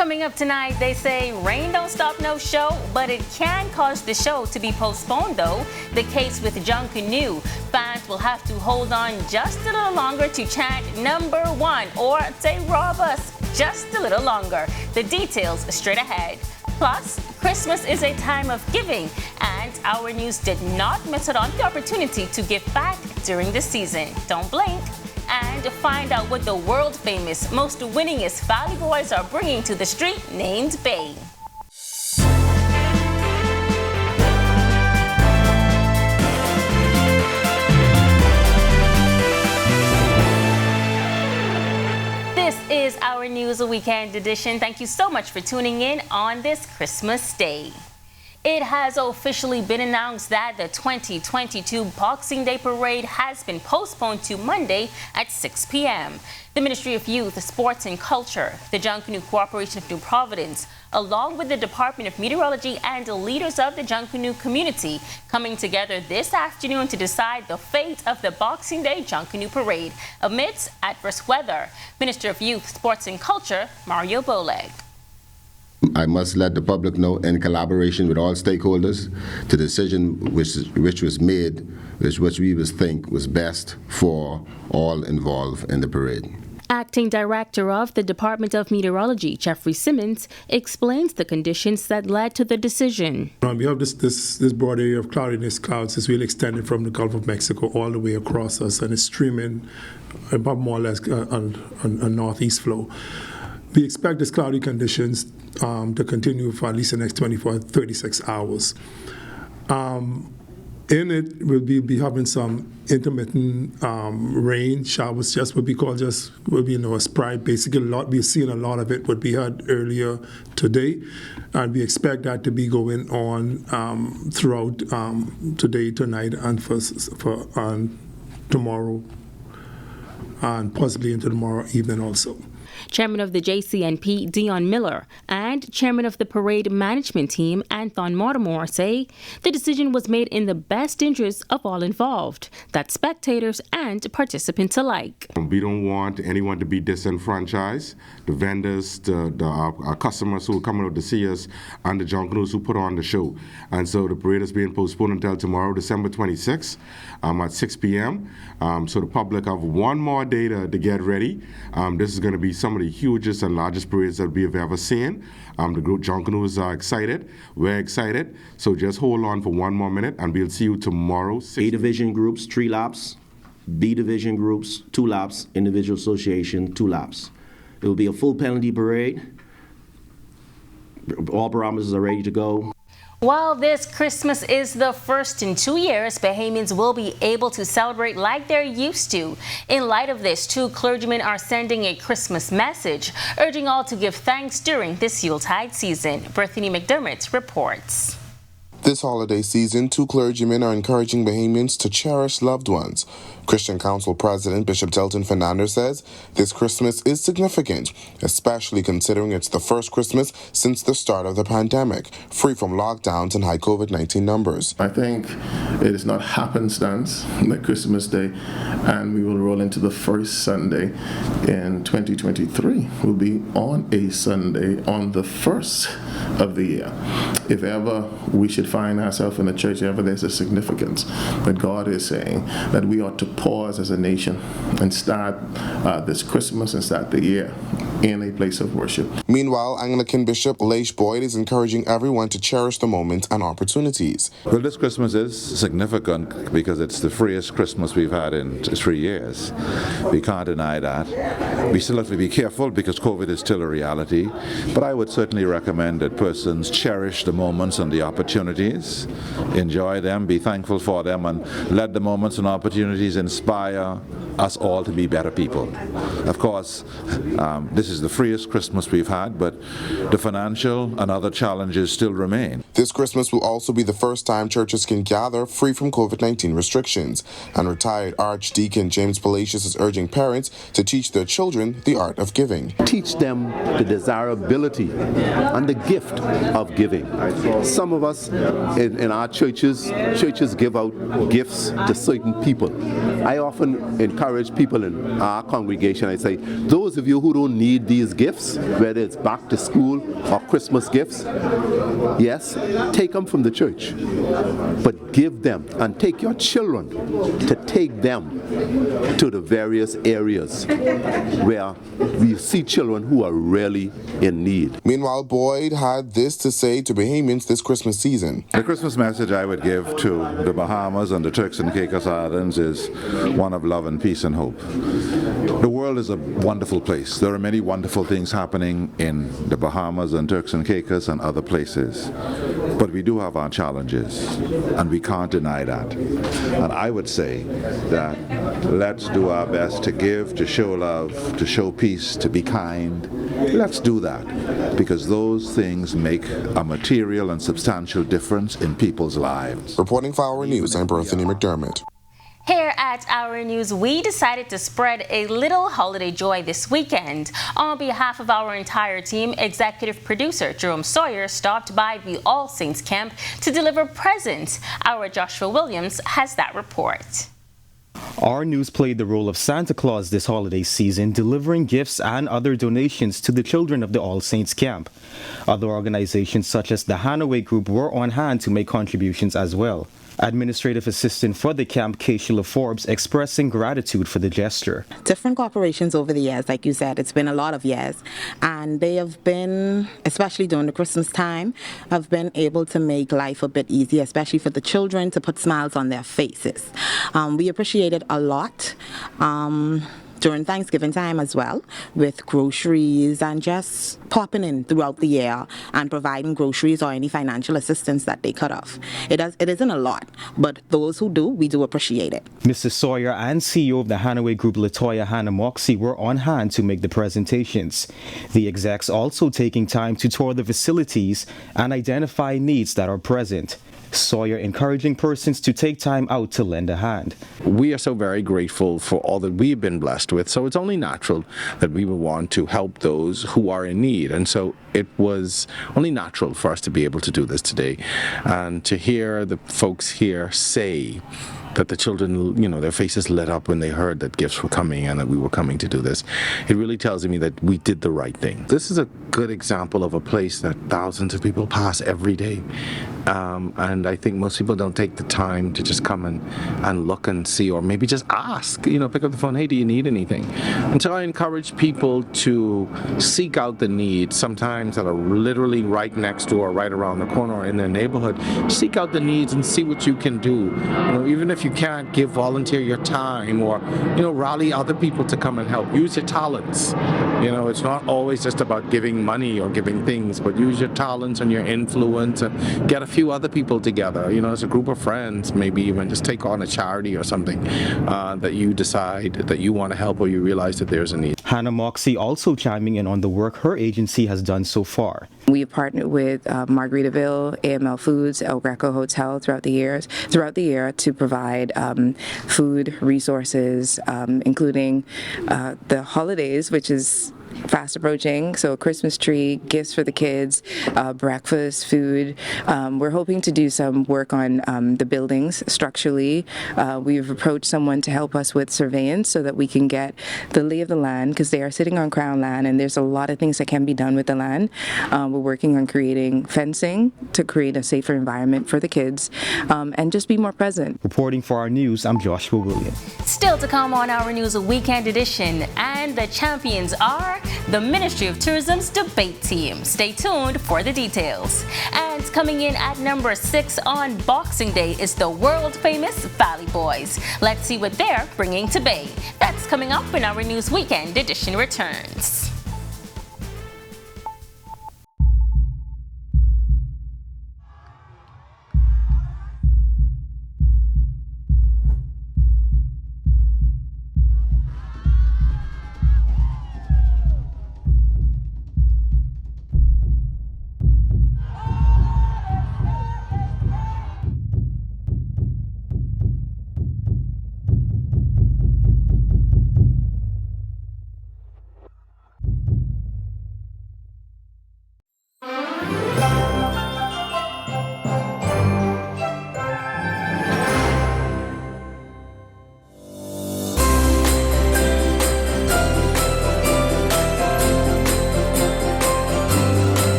Coming up tonight, they say rain don't stop no show, but it can cause the show to be postponed though. The case with Junkanoo. Fans will have to hold on just a little longer to chant #1, or they rob us just a little longer. The details straight ahead. Plus, Christmas is a time of giving, and Our News did not miss out on the opportunity to give back during the season. Don't blink. And find out what the world-famous, most winningest Valley Boys are bringing to the street named Bay. This is Our News Weekend Edition. Thank you so much for tuning in on this Christmas Day. It has officially been announced that the 2022 Boxing Day Parade has been postponed to Monday at 6 p.m. The Ministry of Youth, Sports and Culture, the Junkanoo Corporation of New Providence, along with the Department of Meteorology and the leaders of the Junkanoo community, coming together this afternoon to decide the fate of the Boxing Day Junkanoo Parade amidst adverse weather. Minister of Youth, Sports and Culture, Mario Boleg. I must let the public know, in collaboration with all stakeholders, the decision which was made, which we think was best for all involved in the parade. Acting Director of the Department of Meteorology, Jeffrey Simmons, explains the conditions that led to the decision. We have this broad area of cloudiness. Clouds is really extended from the Gulf of Mexico all the way across us, and it's streaming about more or less a northeast flow. We expect these cloudy conditions to continue for at least the next 24 to 36 hours. In it, we'll be having some intermittent rain showers, just what we call a sprite. Basically, we're seeing a lot of it, what we had earlier today, and we expect that to be going on throughout today, tonight, and for tomorrow, and possibly into tomorrow evening also. Chairman of the JCNP, Dion Miller, and Chairman of the Parade Management Team, Anthon Mortimer, say the decision was made in the best interest of all involved, that's spectators and participants alike. We don't want anyone to be disenfranchised. The vendors, our customers who are coming out to see us, and the Junkanoos who put on the show. And so the parade is being postponed until tomorrow, December 26th, at 6 p.m. So the public have one more day to get ready. This is going to be some of the hugest and largest parades that we have ever seen. The group Junkanoos are excited. We're excited. So just hold on for one more minute, and we'll see you tomorrow. A division groups, 3 laps. B division groups, 2 laps. Individual association, 2 laps. It will be a full penalty parade. All barometers are ready to go. While this Christmas is the first in 2 years, Bahamians will be able to celebrate like they're used to. In light of this, 2 clergymen are sending a Christmas message, urging all to give thanks during this Yuletide season. Brittany McDermott reports. This holiday season, 2 clergymen are encouraging Bahamians to cherish loved ones. Christian Council President Bishop Delton Fernandez says this Christmas is significant, especially considering it's the first Christmas since the start of the pandemic, free from lockdowns and high COVID-19 numbers. I think it is not happenstance that Christmas Day, and we will roll into the first Sunday in 2023. We'll be on a Sunday on the first of the year. If ever we should find ourselves in the church, ever there's a significance that God is saying that we ought to pause as a nation and start this Christmas and start the year in a place of worship. Meanwhile, Anglican Bishop Leish Boyd is encouraging everyone to cherish the moment and opportunities. Well, this Christmas is significant because it's the freest Christmas we've had in 3 years. We can't deny that. We still have to be careful because COVID is still a reality, but I would certainly recommend that persons cherish the moments and the opportunities, enjoy them, be thankful for them, and let the moments and opportunities inspire us all to be better people. Of course, this is the freest Christmas we've had, but the financial and other challenges still remain. This Christmas will also be the first time churches can gather free from COVID-19 restrictions, and retired Archdeacon James Palacios is urging parents to teach their children the art of giving. Teach them the desirability and the gift of giving. Some of us in our churches give out gifts to certain people. I often encourage people in our congregation, I say, those of you who don't need these gifts, whether it's back to school or Christmas gifts, yes, take them from the church, but give them and take your children to take them to the various areas where we see children who are really in need. Meanwhile, Boyd had this to say to Bahamians this Christmas season. The Christmas message I would give to the Bahamas and the Turks and Caicos Islands is one of love and peace and hope. The world is a wonderful place. There are many wonderful things happening in the Bahamas and Turks and Caicos and other places. But we do have our challenges, and we can't deny that. And I would say that let's do our best to give, to show love, to show peace, to be kind. Let's do that, because those things make a material and substantial difference in people's lives. Reporting for Our News, I'm Berthany McDermott. Here at Our News, we decided to spread a little holiday joy this weekend. On behalf of our entire team, executive producer Jerome Sawyer stopped by the All Saints Camp to deliver presents. Our Joshua Williams has that report. Our News played the role of Santa Claus this holiday season, delivering gifts and other donations to the children of the All Saints Camp. Other organizations such as the Hanaway Group were on hand to make contributions as well. Administrative assistant for the camp, Keishla Forbes, expressing gratitude for the gesture. Different corporations over the years, like you said, it's been a lot of years, and they have been, especially during the Christmas time, have been able to make life a bit easier, especially for the children, to put smiles on their faces. We appreciate it a lot. During Thanksgiving time as well, with groceries and just popping in throughout the year and providing groceries or any financial assistance that they cut off. It isn't a lot, but those who do, we do appreciate it. Mr. Sawyer and CEO of the Hanaway Group, Latoya Hannah Moxie, were on hand to make the presentations. The execs also taking time to tour the facilities and identify needs that are present. Sawyer encouraging persons to take time out to lend a hand. We are so very grateful for all that we've been blessed with, so it's only natural that we would want to help those who are in need. And so it was only natural for us to be able to do this today, and to hear the folks here say that the children, their faces lit up when they heard that gifts were coming and that we were coming to do this. It really tells me that we did the right thing. This is a good example of a place that thousands of people pass every day. And I think most people don't take the time to just come and look and see, or maybe just ask, pick up the phone, hey, do you need anything? And so I encourage people to seek out the needs, sometimes that are literally right next door, right around the corner, or in their neighborhood. Seek out the needs and see what you can do. Even if you can't volunteer your time, or rally other people to come and help. Use your talents. It's not always just about giving money or giving things, but use your talents and your influence and get a few other people together. As a group of friends, maybe even just take on a charity or something that you decide that you want to help, or you realize that there's a need. Hannah Moxie also chiming in on the work her agency has done so far. We have partnered with Margaritaville, AML Foods, El Greco Hotel throughout the year to provide food resources, including the holidays, which is fast approaching, so a Christmas tree, gifts for the kids, breakfast, food. We're hoping to do some work on the buildings structurally. We've approached someone to help us with surveillance so that we can get the lay of the land, because they are sitting on Crown land and there's a lot of things that can be done with the land. We're working on creating fencing to create a safer environment for the kids and just be more present. Reporting for Our News, I'm Joshua Williams. Still to come on Our News Weekend Edition, and the champions are the Ministry of Tourism's debate team. Stay tuned for the details. And coming in at number 6 on Boxing Day is the world-famous Valley Boys. Let's see what they're bringing to Bay. That's coming up when Our News Weekend Edition returns.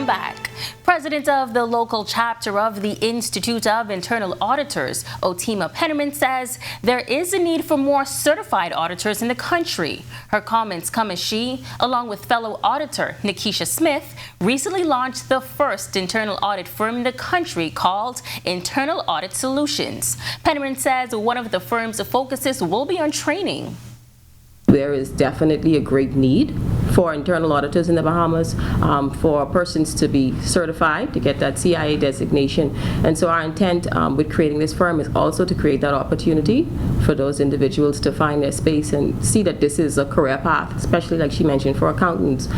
welcome back. President of the local chapter of the Institute of Internal Auditors, Otima Penniman, says there is a need for more certified auditors in the country. Her comments come as she, along with fellow auditor Nikisha Smith, recently launched the first internal audit firm in the country called Internal Audit Solutions. Penniman says one of the firm's focuses will be on training. There is definitely a great need for internal auditors in the Bahamas, for persons to be certified, to get that CIA designation. And so our intent with creating this firm is also to create that opportunity for those individuals to find their space and see that this is a career path, especially like she mentioned for accountants,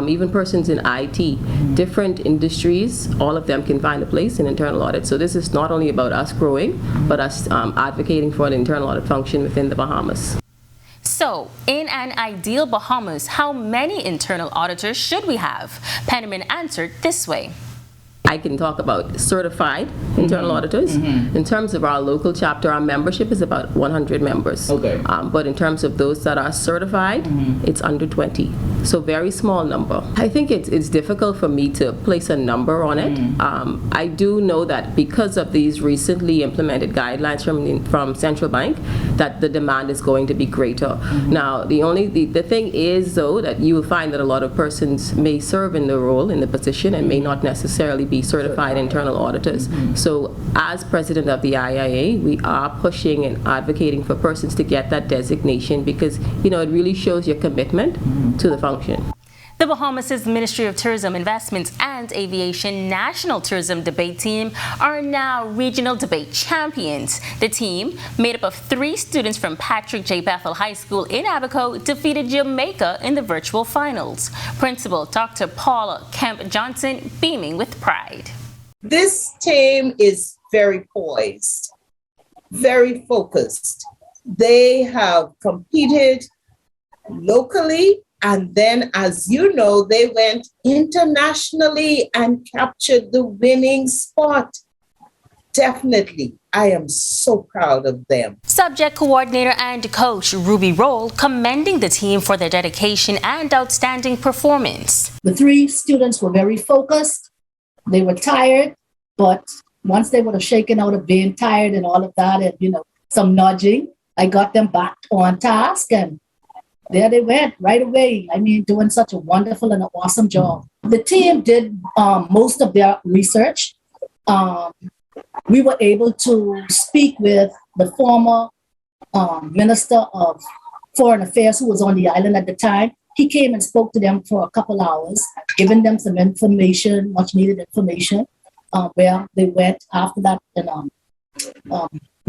even persons in IT, different industries, all of them can find a place in internal audit. So this is not only about us growing, but us advocating for an internal audit function within the Bahamas. So, in an ideal Bahamas, how many internal auditors should we have? Penniman answered this way. I can talk about certified internal auditors. In terms of our local chapter, our membership is about 100 members. Okay. But in terms of those that are certified, it's under 20. So very small number. I think it's difficult for me to place a number on it. I do know that because of these recently implemented guidelines from Central Bank, that the demand is going to be greater. Now, the thing is, though, that you will find that a lot of persons may serve in the role, in the position, and may not necessarily be certified internal auditors. So as president of the IIA, we are pushing and advocating for persons to get that designation because, it really shows your commitment to the function. The Bahamas' Ministry of Tourism, Investments and Aviation National Tourism Debate Team are now regional debate champions. The team, made up of 3 students from Patrick J. Bethel High School in Abaco, defeated Jamaica in the virtual finals. Principal Dr. Paula Kemp Johnson beaming with pride. This team is very poised, very focused. They have competed locally, and then, as you know, they went internationally and captured the winning spot. Definitely, I am so proud of them. Subject coordinator and coach Ruby Roll commending the team for their dedication and outstanding performance. The 3 students were very focused. They were tired, but once they would have shaken out of being tired and all of that and, some nudging, I got them back on task, and there they went right away. Doing such a wonderful and an awesome job. The team did most of their research. We were able to speak with the former Minister of Foreign Affairs who was on the island at the time. He came and spoke to them for a couple hours, giving them some information, much needed information, where they went after that and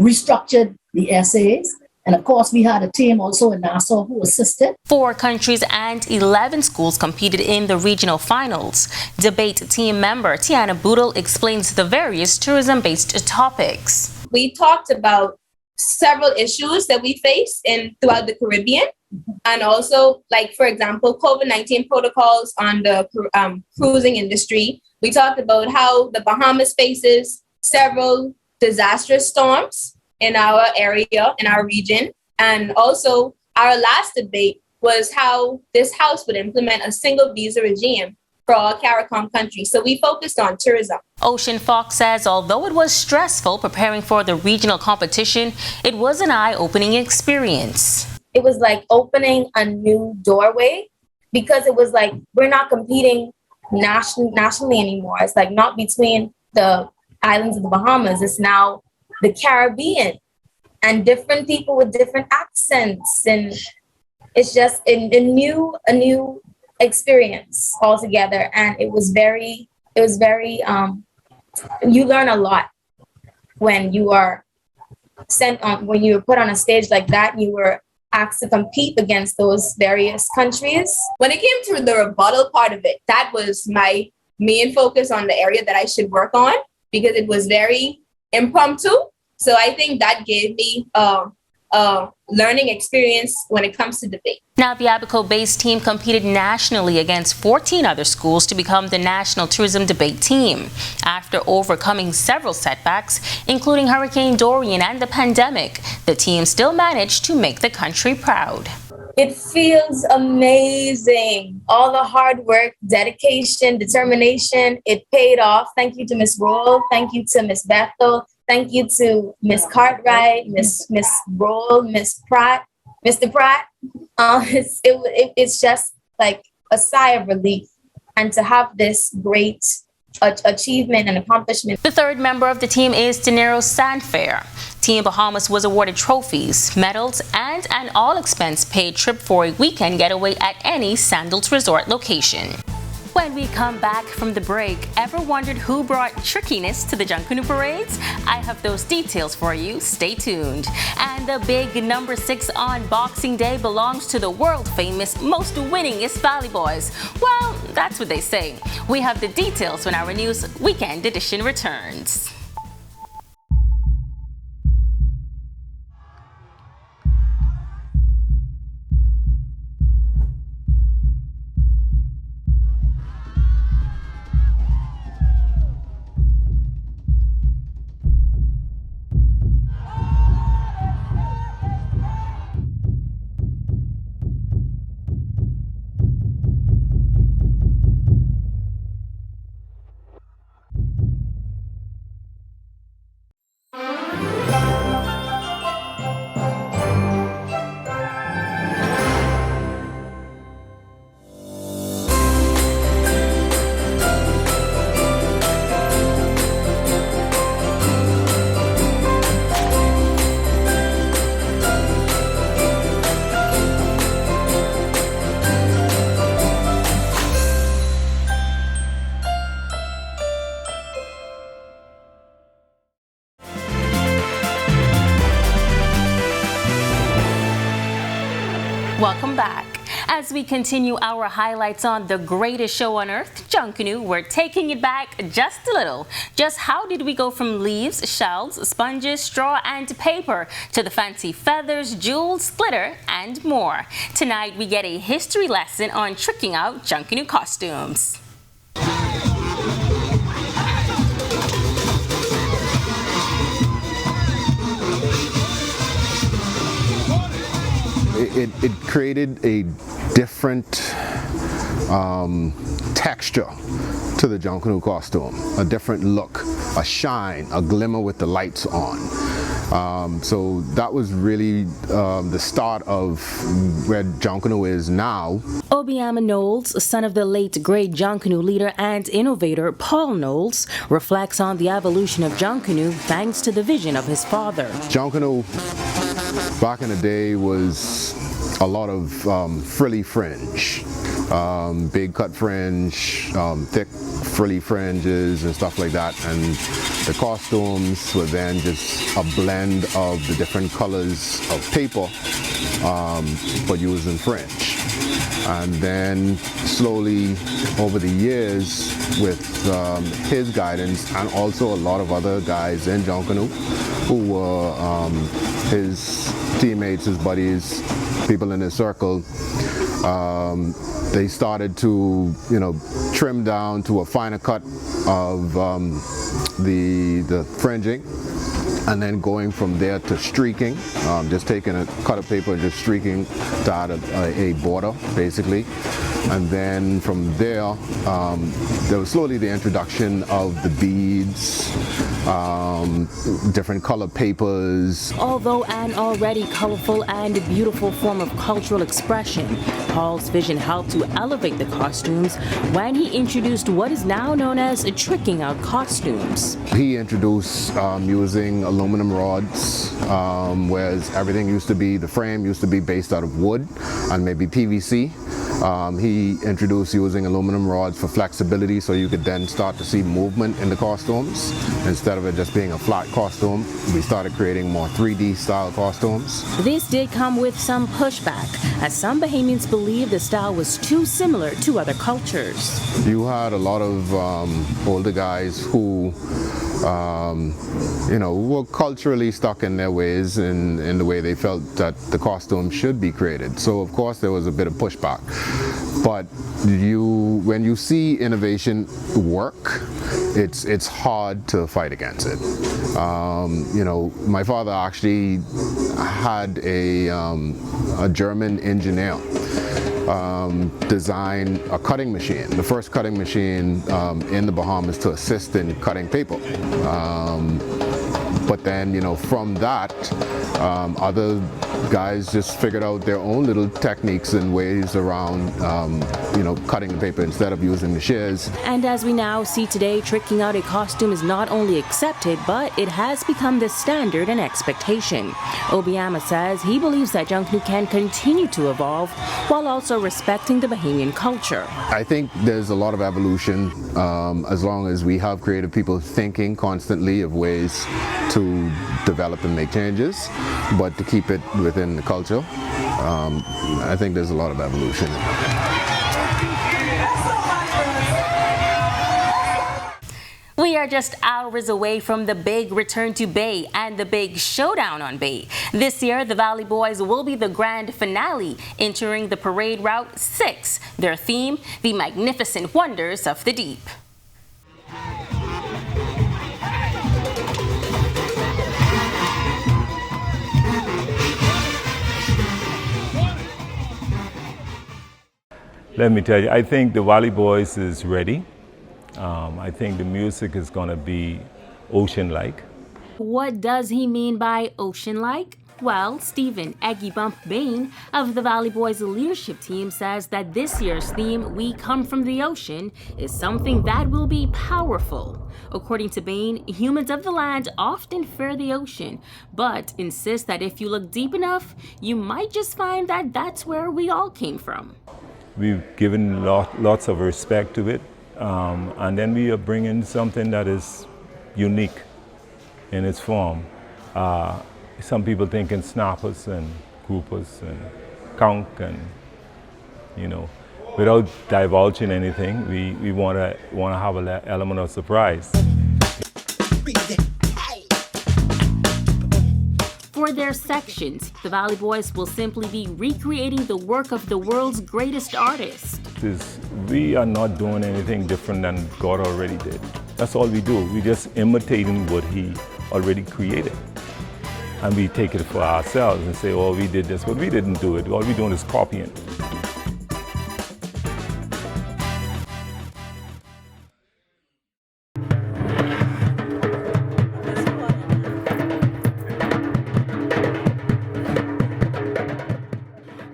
restructured the essays. And of course, we had a team also in Nassau who assisted. 4 countries and 11 schools competed in the regional finals. Debate team member Tiana Boodle explains the various tourism-based topics. We talked about several issues that we face throughout the Caribbean, and also, like, for example, COVID-19 protocols on the cruising industry. We talked about how the Bahamas faces several disastrous storms in our area, in our region. And also, our last debate was how this House would implement a single visa regime for all CARICOM countries. So we focused on tourism. Ocean Fox says although it was stressful preparing for the regional competition, it was an eye-opening experience. It was like opening a new doorway, because it was like we're not competing nationally anymore. It's like not between the islands of the Bahamas. It's now the Caribbean, and different people with different accents, and it's just a new experience altogether. And it was very you learn a lot when you are when you were put on a stage like that and you were asked to compete against those various countries. When it came to the rebuttal part of it, that was my main focus on the area that I should work on, because it was very impromptu. So I think that gave me a learning experience when it comes to debate. Now, the Abaco-based team competed nationally against 14 other schools to become the National Tourism Debate Team. After overcoming several setbacks, including Hurricane Dorian and the pandemic, the team still managed to make the country proud. It feels amazing. All the hard work, dedication, determination, it paid off. Thank you to Miss Roll. Thank you to Miss Bethel. Thank you to Miss Cartwright, Miss Roll, Miss Pratt, Mr. Pratt. It's just like a sigh of relief. And to have this great achievement and accomplishment. The third member of the team is Dinero Sandfair. Team Bahamas was awarded trophies, medals, and an all-expense-paid trip for a weekend getaway at any Sandals Resort location. When we come back from the break, ever wondered who brought trickiness to the Junkanoo parades? I have those details for you. Stay tuned. And the big number 6 on Boxing Day belongs to the world-famous most winningest Valley Boys. Well, that's what they say. We have the details when our news weekend edition returns. Welcome back. As we continue our highlights on the greatest show on earth, Junkanoo, we're taking it back just a little. Just how did we go from leaves, shells, sponges, straw, and paper to the fancy feathers, jewels, glitter, and more? Tonight, we get a history lesson on tricking out Junkanoo costumes. It created a different texture to the Junkanoo costume, a different look, a shine, a glimmer with the lights on. So that was really the start of where Junkanoo is now. Obiama Knowles, son of the late great Junkanoo leader and innovator Paul Knowles, reflects on the evolution of Junkanoo thanks to the vision of his father. Junkanoo back in the day was a lot of frilly fringe, big cut fringe, thick frilly fringes and stuff like that, and the costumes were then just a blend of the different colors of paper but used in fringe. And then slowly over the years with his guidance and also a lot of other guys in Junkanoo who were his teammates, his buddies, people in his circle, they started to, trim down to a finer cut of the fringing, and then going from there to streaking, just taking a cut of paper and just streaking to add a border, basically. And then from there, there was slowly the introduction of the beads, different color papers. Although an already colorful and beautiful form of cultural expression, Paul's vision helped to elevate the costumes when he introduced what is now known as tricking out costumes. He introduced using aluminum rods, whereas everything used to be, the frame used to be based out of wood and maybe PVC. He introduced using aluminum rods for flexibility, so you could then start to see movement in the costumes. Instead of it just being a flat costume, we started creating more 3D style costumes. This did come with some pushback, as some Bahamians believed the style was too similar to other cultures. You had a lot of older guys who were culturally stuck in their ways in the way they felt that the costume should be created. So of course there was a bit of pushback. But when you see innovation work, it's hard to fight against it. You know, my father actually had a German engineer design a cutting machine, the first cutting machine in the Bahamas to assist in cutting paper. But then, you know, from that, other guys just figured out their own little techniques and ways around, you know, cutting the paper instead of using the shears. And as we now see today, tricking out a costume is not only accepted, but it has become the standard and expectation. Obiama says he believes that Junkanoo can continue to evolve while also respecting the Bahamian culture. I think there's a lot of evolution as long as we have creative people thinking constantly of ways to develop and make changes, but to keep it within the culture. I think there's a lot of evolution. We are just hours away from the big return to Bay and the big showdown on Bay. This year, the Valley Boys will be the grand finale, entering the parade route 6. Their theme, the magnificent wonders of the deep. Let me tell you, I think the Valley Boys is ready. I think the music is going to be ocean-like. What does he mean by ocean-like? Well, Stephen Eggy Bump Bain of the Valley Boys leadership team says that this year's theme, We Come From the Ocean, is something that will be powerful. According to Bain, humans of the land often fear the ocean, but insist that if you look deep enough, you might just find that that's where we all came from. We've given lots of respect to it, and then we are bringing something that is unique in its form. Some people think in snappers and groupers and conch, and you know, without divulging anything, we want to have an element of surprise. For their sections, the Valley Boys will simply be recreating the work of the world's greatest artists. We are not doing anything different than God already did. That's all we do. We're just imitating what He already created. And we take it for ourselves and say, oh, we did this, but we didn't do it. All we're doing is copying.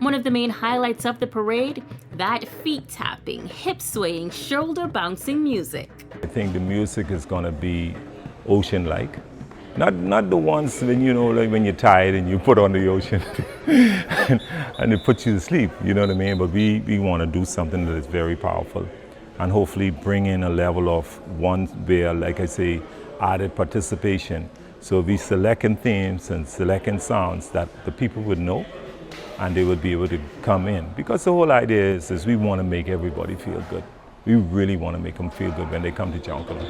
One of the main highlights of the parade, that feet tapping, hip swaying, shoulder bouncing music. I think the music is going to be ocean-like. Not the ones when, you know, like when you're tired and you put on the ocean and it puts you to sleep, you know what I mean? But we want to do something that is very powerful and hopefully bring in a level of one where, like I say, added participation. So we selecting themes and selecting sounds that the people would know and they would be able to come in. Because the whole idea is we want to make everybody feel good. We really want to make them feel good when they come to Junkanoo.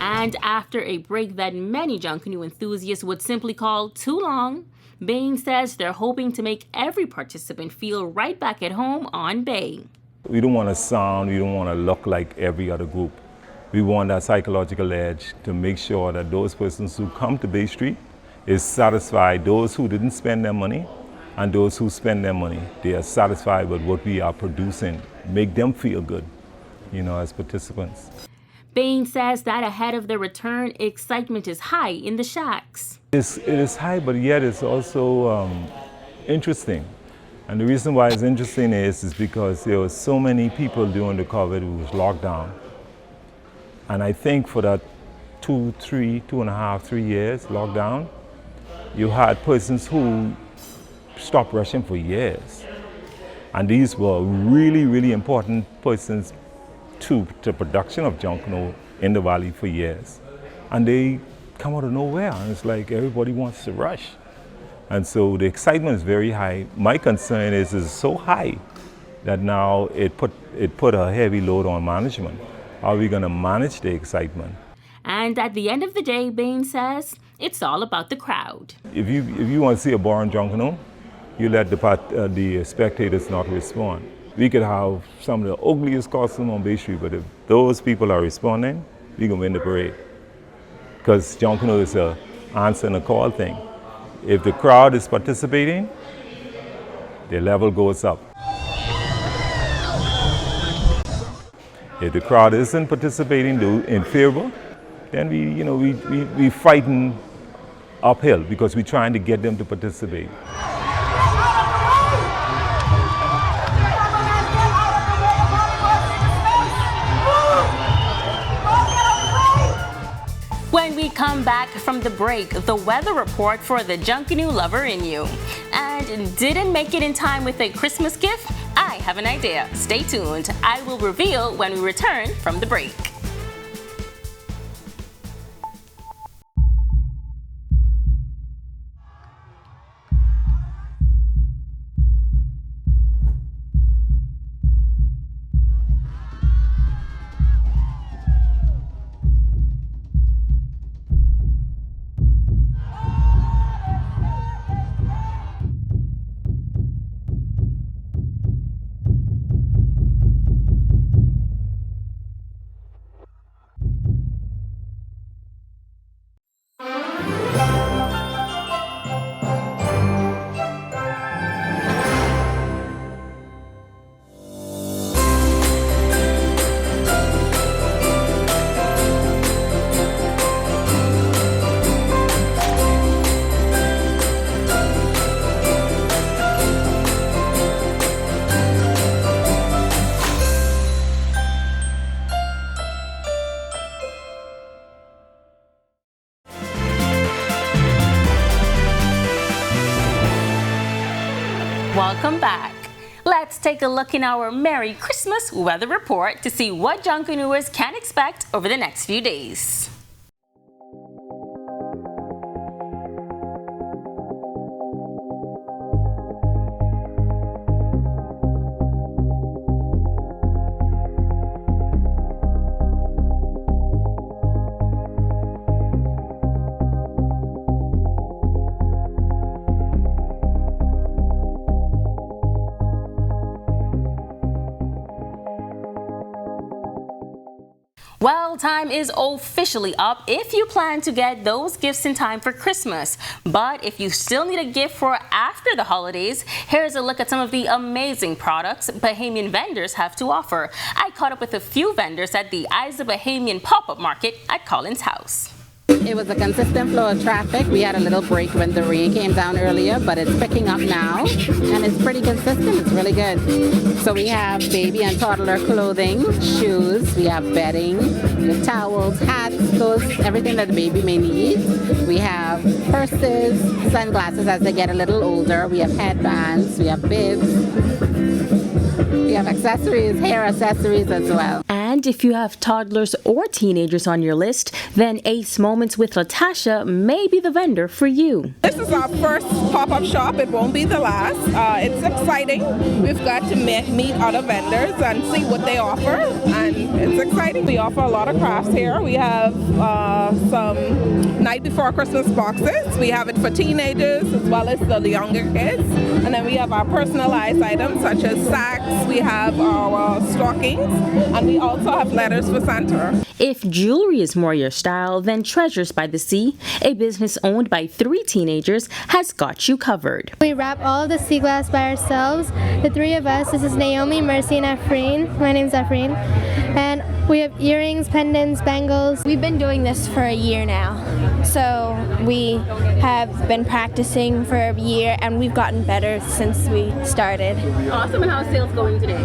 And after a break that many Junkanoo enthusiasts would simply call too long, Bain says they're hoping to make every participant feel right back at home on Bay. We don't want to sound, we don't want to look like every other group. We want that psychological edge to make sure that those persons who come to Bay Street is satisfied. Those who didn't spend their money and those who spend their money, they are satisfied with what we are producing. Make them feel good, you know, as participants. Bain says that ahead of the return, excitement is high in the shacks. It is high, but yet it's also interesting. And the reason why it's interesting is because there were so many people during the COVID who was locked down. And I think for that 2.5, 3 years lockdown, you had persons who stopped rushing for years. And these were really, really important persons to the production of Junkanoo in the valley for years. And they come out of nowhere, and it's like everybody wants to rush. And so the excitement is very high. My concern is it's so high that now it put a heavy load on management. How are we going to manage the excitement? And at the end of the day, Bain says, it's all about the crowd. If you want to see a boring Junkanoo, you let the spectators not respond. We could have some of the ugliest costumes on Bay Street, but if those people are responding, we can win the parade. Because Junkanoo is a answer and a call thing. If the crowd is participating, the level goes up. If the crowd isn't participating in favor, then we fighting uphill because we're trying to get them to participate. When we come back from the break, the weather report for the Junkanoo lover in you. And didn't make it in time with a Christmas gift? I have an idea. Stay tuned. I will reveal when we return from the break. Welcome back. Let's take a look in our Merry Christmas weather report to see what Junkanooers can expect over the next few days. Well, time is officially up if you plan to get those gifts in time for Christmas. But if you still need a gift for after the holidays, here's a look at some of the amazing products Bahamian vendors have to offer. I caught up with a few vendors at the Isa Bahamian pop-up market at Collins House. It was a consistent flow of traffic. We had a little break when the rain came down earlier, but it's picking up now, and it's pretty consistent. It's really good. So we have baby and toddler clothing, shoes, we have bedding, the towels, hats, clothes, everything that the baby may need. We have purses, sunglasses as they get a little older. We have headbands, we have bibs. We have accessories, hair accessories as well. And if you have toddlers or teenagers on your list, then Ace Moments with Latasha may be the vendor for you. This is our first pop-up shop. It won't be the last. It's exciting. We've got to meet other vendors and see what they offer, and it's exciting. We offer a lot of crafts here. We have some night before Christmas boxes. We have it for teenagers as well as the younger kids. And then we have our personalized items such as sacks. We have our stockings, and we also have letters for Santa. If jewelry is more your style, then Treasures by the Sea, a business owned by 3 teenagers, has got you covered. We wrap all of the sea glass by ourselves, the 3 of us. This is Naomi, Mercy, and Afreen. My name's Afreen. And we have earrings, pendants, bangles. We've been doing this for a year now. So we have been practicing for a year, and we've gotten better since we started. Awesome. And how's sales going today?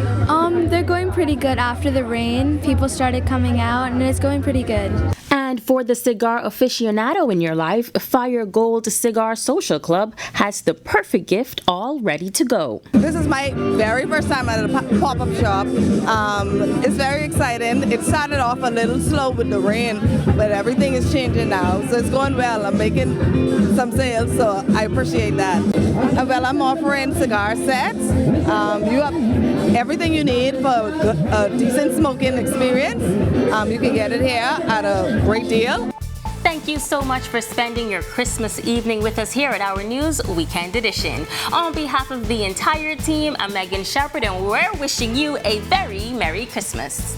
They're going pretty good after the rain. People started coming out, and it's going pretty good. And for the cigar aficionado in your life, Fire Gold Cigar Social Club has the perfect gift all ready to go. This is my very first time at a pop-up shop. It's very exciting. It started off a little slow with the rain, but everything is changing now. So it's going well. I'm making some sales, so I appreciate that. Well, I'm offering cigar sets. You have everything you need for a decent smoking experience. You can get it here at a great deal. Thank you so much for spending your Christmas evening with us here at Our News Weekend Edition. On behalf of the entire team, I'm Megan Shepard, and we're wishing you a very Merry Christmas.